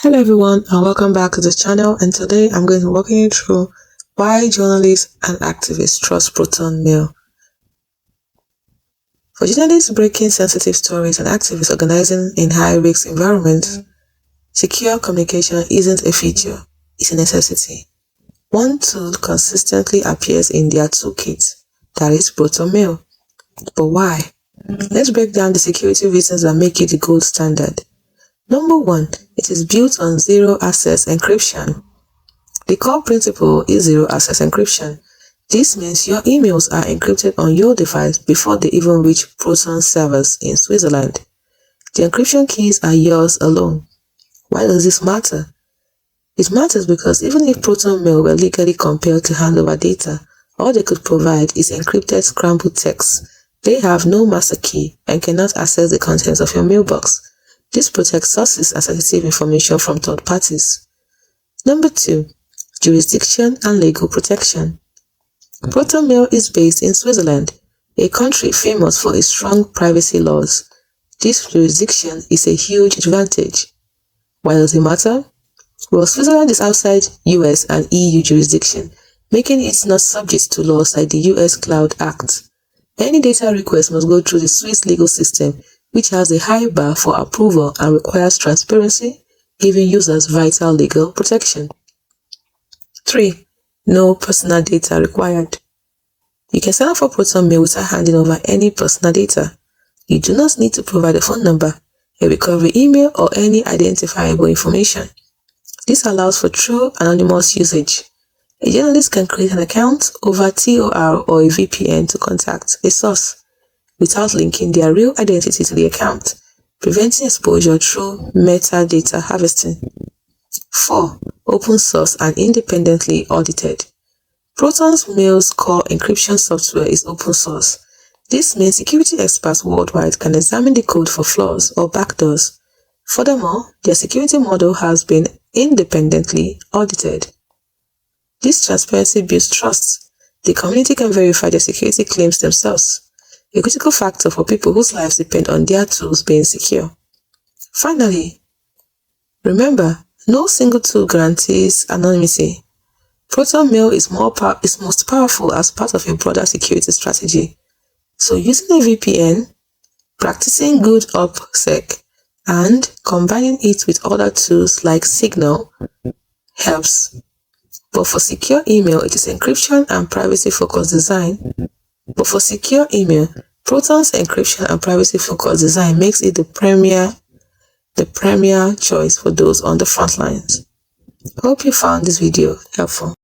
Hello everyone and welcome back to the channel, and today I'm going to be walking you through why journalists and activists trust Proton mail. For journalists breaking sensitive stories and activists organizing in high-risk environments, secure communication isn't a feature, it's a necessity. One tool consistently appears in their toolkit, that is Proton mail. But why? Let's break down the security reasons that make it the gold standard. Number 1, it is built on zero-access encryption. The core principle is zero-access encryption. This means your emails are encrypted on your device before they even reach Proton servers in Switzerland. The encryption keys are yours alone. Why does this matter? It matters because even if Proton mail were legally compelled to hand over data, all they could provide is encrypted scrambled text. They have no master key and cannot access the contents of your mailbox. This protects sources and sensitive information from third parties. Number 2, jurisdiction and legal protection. Proton mail is based in Switzerland, a country famous for its strong privacy laws. This jurisdiction is a huge advantage. Why does it matter? Well, Switzerland is outside US and EU jurisdiction, making it not subject to laws like the US Cloud Act. Any data request must go through the Swiss legal system, which has a high bar for approval and requires transparency, giving users vital legal protection. 3. No personal data required. You can sign up for Proton mail without handing over any personal data. You do not need to provide a phone number, a recovery email, or any identifiable information. This allows for true anonymous usage. A journalist can create an account over TOR or a VPN to contact a source without linking their real identity to the account, preventing exposure through metadata harvesting. 4. Open source and independently audited. Proton's mail's core encryption software is open source. This means security experts worldwide can examine the code for flaws or backdoors. Furthermore, their security model has been independently audited. This transparency builds trust. The community can verify their security claims themselves, a critical factor for people whose lives depend on their tools being secure. Finally, remember, no single tool guarantees anonymity. Proton mail is most powerful as part of a broader security strategy. So using a VPN, practicing good OPSEC, and combining it with other tools like Signup helps. But for secure email, it is encryption and privacy-focused design. Proton's encryption and privacy-focused design makes it the premier choice for those on the front lines. Hope you found this video helpful.